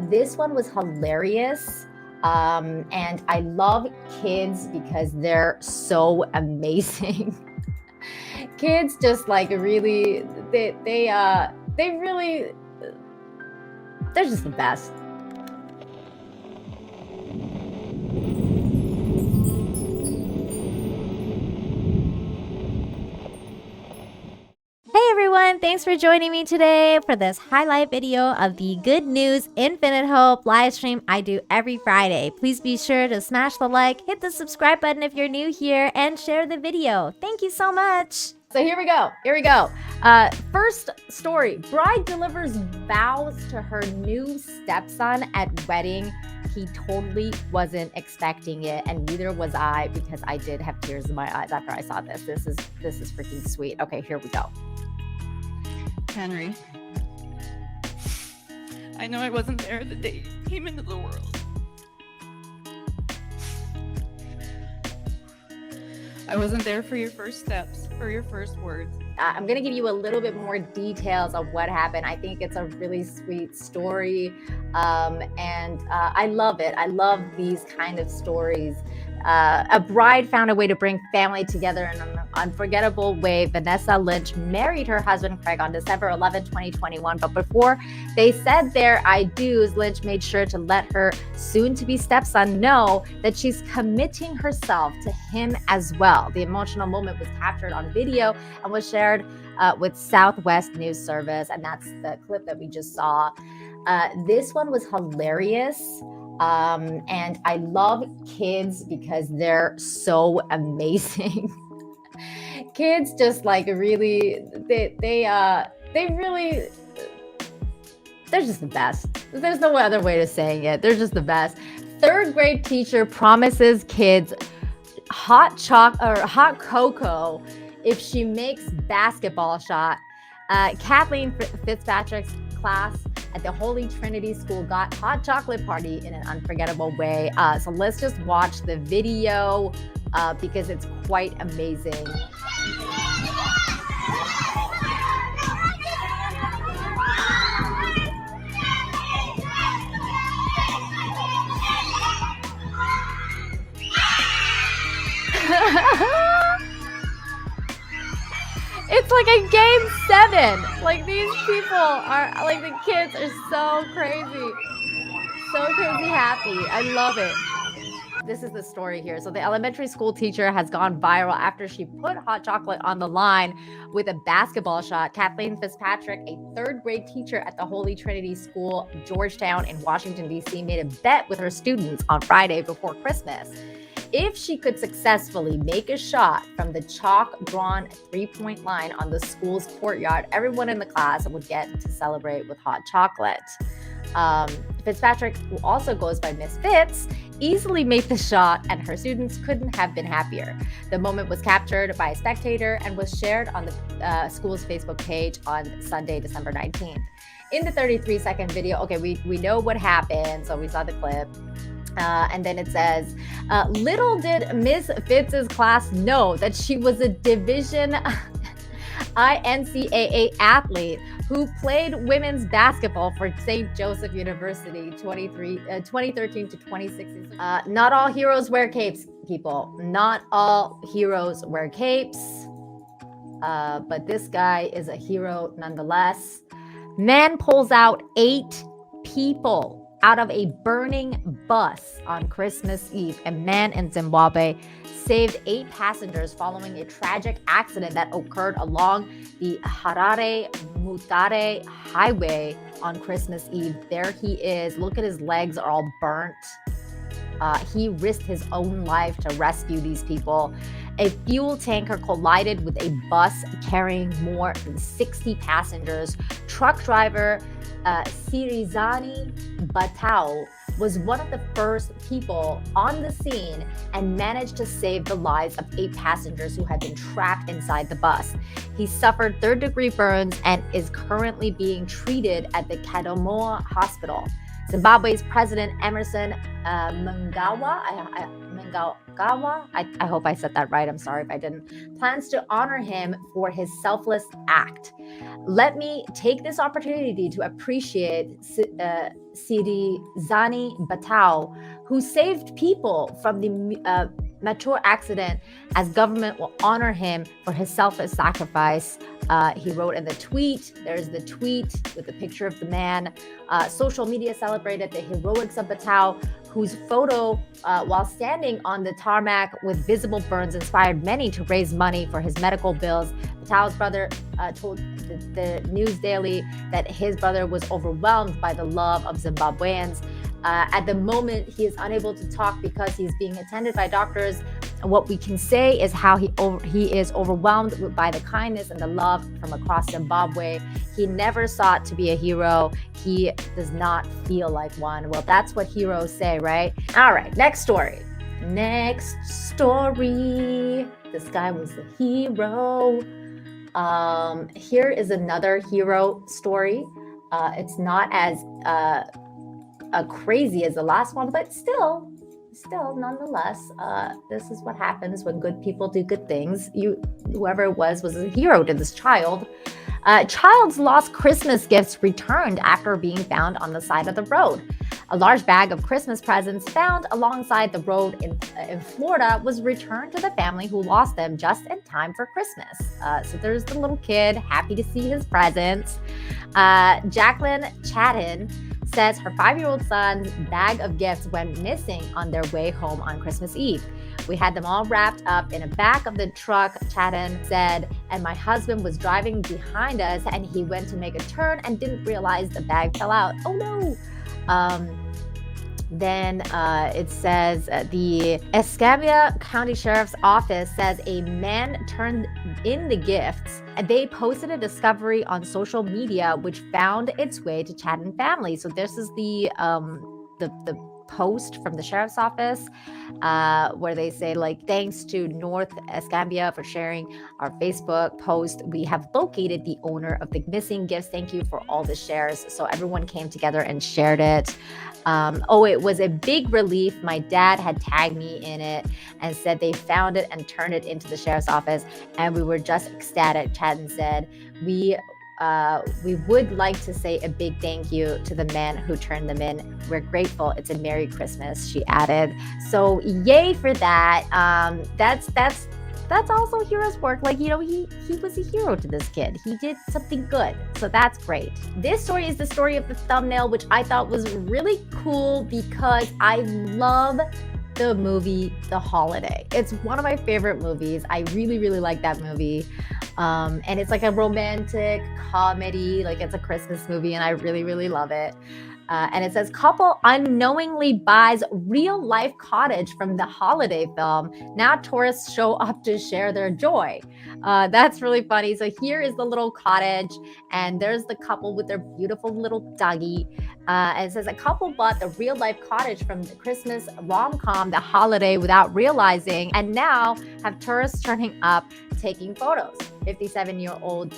This one was hilarious. And I love kids because they're so amazing. Kids just like really, they really, they're just the best. Hey everyone, thanks for joining me today for this highlight video of the Good News Infinite Hope live stream I do every Friday. Please be sure to smash the like, hit the subscribe button if you're new here, and share the video. Thank you so much. So here we go. First story, bride delivers vows to her new stepson at wedding. He totally wasn't expecting it, and neither was I, because I did have tears in my eyes after I saw this. This is freaking sweet. Okay, here we go. Henry, I know I wasn't there the day you came into the world. I wasn't there for your first steps or your first words. I'm going to give you a little bit more details of what happened. I think it's a really sweet story, and I love it. I love these kind of stories. A bride found a way to bring family together in an unforgettable way. Vanessa Lynch married her husband Craig on December 11, 2021. But before they said their I do's, Lynch made sure to let her soon-to-be stepson know that she's committing herself to him as well. The emotional moment was captured on video and was shared with Southwest News Service, and that's the clip that we just saw. This one was hilarious. And I love kids because they're so amazing. Kids just like really, they're just the best. There's no other way to saying it. They're just the best. Third grade teacher promises kids hot cocoa if she makes basketball shot. Kathleen Fitzpatrick's class at the Holy Trinity School got hot chocolate party in an unforgettable way. So let's just watch the video because it's quite amazing. It's like a game 7. Like these people are like, the kids are so crazy happy. I love it. This is the story here. So the elementary school teacher has gone viral after she put hot chocolate on the line with a basketball shot. Kathleen Fitzpatrick, a third grade teacher at the Holy Trinity School, Georgetown in Washington, D.C., made a bet with her students on Friday before Christmas. If she could successfully make a shot from the chalk-drawn three-point line on the school's courtyard, everyone in the class would get to celebrate with hot chocolate. Fitzpatrick, who also goes by Miss Fitz, easily made the shot, and her students couldn't have been happier. The moment was captured by a spectator and was shared on the school's Facebook page on Sunday, December 19th. In the 33-second video, okay, we know what happened, so we saw the clip. And then it says, little did Miss Fitz's class know that she was a Division INCAA athlete who played women's basketball for St. Joseph University 2013 to 2016. Not all heroes wear capes, people. Not all heroes wear capes. But this guy is a hero nonetheless. Man pulls out 8 people out of a burning bus on Christmas Eve. A man in Zimbabwe saved 8 passengers following a tragic accident that occurred along the Harare-Mutare highway on Christmas Eve. There he is. Look at his legs are all burnt. He risked his own life to rescue these people. A fuel tanker collided with a bus carrying more than 60 passengers. Truck driver Sirizani Batao was one of the first people on the scene and managed to save the lives of 8 passengers who had been trapped inside the bus. He suffered third-degree burns and is currently being treated at the Kadomoa Hospital. Zimbabwe's President Emerson Mnangagwa Hasegawa, I hope I said that right, I'm sorry if I didn't, plans to honor him for his selfless act. Let me take this opportunity to appreciate Siri Zani Batao, who saved people from the metro accident, as government will honor him for his selfless sacrifice. He wrote in the tweet. There's the tweet with the picture of the man. Social media celebrated the heroics of Batao, whose photo while standing on the tarmac with visible burns inspired many to raise money for his medical bills. Batao's brother told the News Daily that his brother was overwhelmed by the love of Zimbabweans. At the moment, he is unable to talk because he's being attended by doctors. What we can say is how he is overwhelmed by the kindness and the love from across Zimbabwe. He never sought to be a hero. He does not feel like one. Well, that's what heroes say, right? All right, next story. Next story. This guy was the hero. Here is another hero story. It's not as crazy as the last one, but still nonetheless, this is what happens when good people do good things. Whoever it was a hero to this child. Child's lost Christmas gifts returned after being found on the side of the road. A large bag of Christmas presents found alongside the road in Florida was returned to the family who lost them just in time for Christmas. So there's the little kid, happy to see his presents. Jacqueline Chatton says her 5-year-old son's bag of gifts went missing on their way home on Christmas Eve. We had them all wrapped up in the back of the truck, Chatton said, and my husband was driving behind us and he went to make a turn and didn't realize the bag fell out. Oh no! Then it says the Escambia County Sheriff's Office says a man turned in the gifts. They posted a discovery on social media which found its way to Chatton family. So this is the post from the sheriff's office where they say, like, thanks to North Escambia for sharing our Facebook post. We have located the owner of the missing gifts. Thank you for all the shares. So everyone came together and shared it. It was a big relief. My dad had tagged me in it and said they found it and turned it into the sheriff's office, and we were just ecstatic. Chatton said, we would like to say a big thank you to the man who turned them in. We're grateful. It's a Merry Christmas, she added. So yay for that. That's also hero's work. Like, he was a hero to this kid. He did something good. So that's great. This story is the story of the thumbnail, which I thought was really cool because I love the movie The Holiday. It's one of my favorite movies. I really, really like that movie. And it's like a romantic comedy, like it's a Christmas movie, and I really, really love it. And it says, couple unknowingly buys real life cottage from the Holiday film. Now tourists show up to share their joy. That's really funny. So here is the little cottage, and there's the couple with their beautiful little doggy. And it says a couple bought the real life cottage from the Christmas rom-com The Holiday without realizing, and now have tourists turning up taking photos. 57-year-old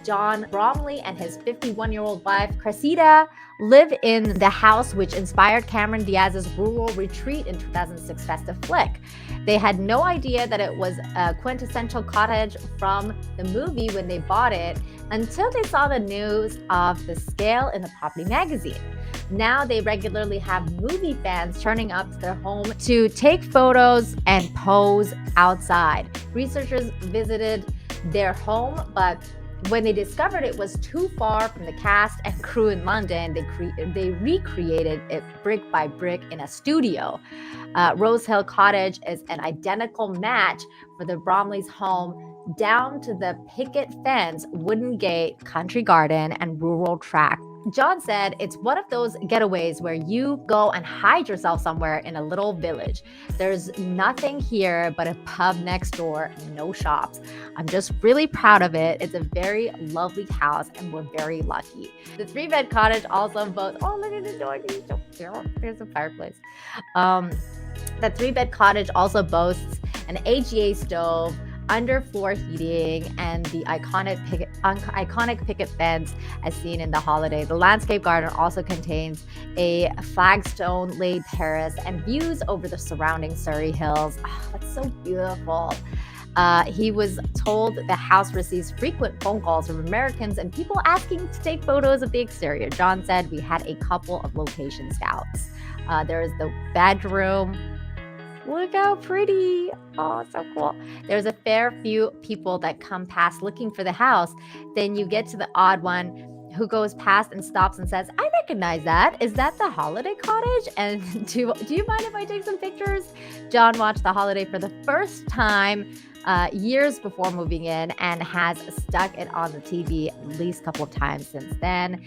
John Bromley and his 51-year-old wife Cressida live in the house which inspired Cameron Diaz's rural retreat in 2006 festive flick. They had no idea that it was a quintessential cottage from the movie when they bought it until they saw the news of the scale in the property magazine. Now they regularly have movie fans turning up to their home to take photos and pose outside. Researchers visited their home, but when they discovered it was too far from the cast and crew in London, they recreated it brick by brick in a studio. Rose Hill Cottage is an identical match for the Bromley's home, down to the picket fence, wooden gate, country garden, and rural track. John said it's one of those getaways where you go and hide yourself somewhere in a little village. There's nothing here but a pub next door, no shops. I'm just really proud of it. It's a very lovely house and we're very lucky. The 3-bed cottage also boasts, oh, look at the door. There's a fireplace. The 3-bed cottage also boasts an AGA stove, underfloor heating, and the iconic picket fence as seen in the Holiday. The landscape garden also contains a flagstone-laid terrace and views over the surrounding Surrey Hills. Oh, that's so beautiful. He was told the house receives frequent phone calls from Americans and people asking to take photos of the exterior. John said, "We had a couple of location scouts." There is the bedroom. Look how pretty. Oh, so cool. There's a fair few people that come past looking for the house. Then you get to the odd one who goes past and stops and says, "I recognize that. Is that the Holiday Cottage? And do you mind if I take some pictures?" John watched the Holiday for the first time years before moving in and has stuck it on the TV at least a couple of times since then.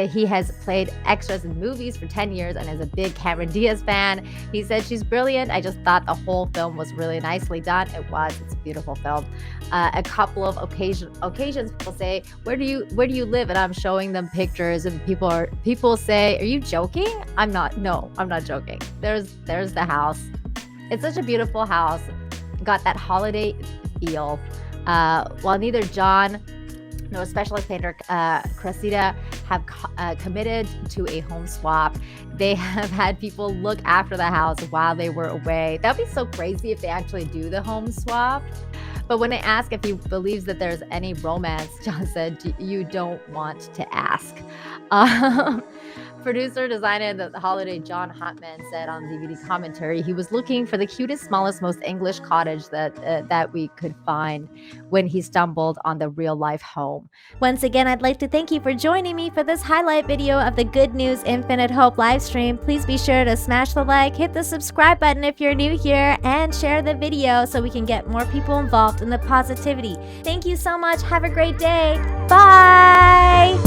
He has played extras in movies for 10 years and is a big Cameron Diaz fan. He said, "She's brilliant. I just thought the whole film was really nicely done." It was. It's a beautiful film. A couple of occasions people say, where do you live?" And I'm showing them pictures and people say, "Are you joking?" I'm not. No, I'm not joking. There's the house. It's such a beautiful house. Got that holiday feel. While neither John nor specialist painter Cressida have committed to a home swap, they have had people look after the house while they were away. That'd be so crazy if they actually do the home swap. But when I ask if he believes that there's any romance, John said, "You don't want to ask." Producer, designer of the Holiday, John Hartman, said on DVD commentary he was looking for the cutest, smallest, most English cottage that we could find when he stumbled on the real-life home. Once again, I'd like to thank you for joining me for this highlight video of the Good News Infinite Hope live stream. Please be sure to smash the like, hit the subscribe button if you're new here, and share the video so we can get more people involved in the positivity. Thank you so much. Have a great day. Bye!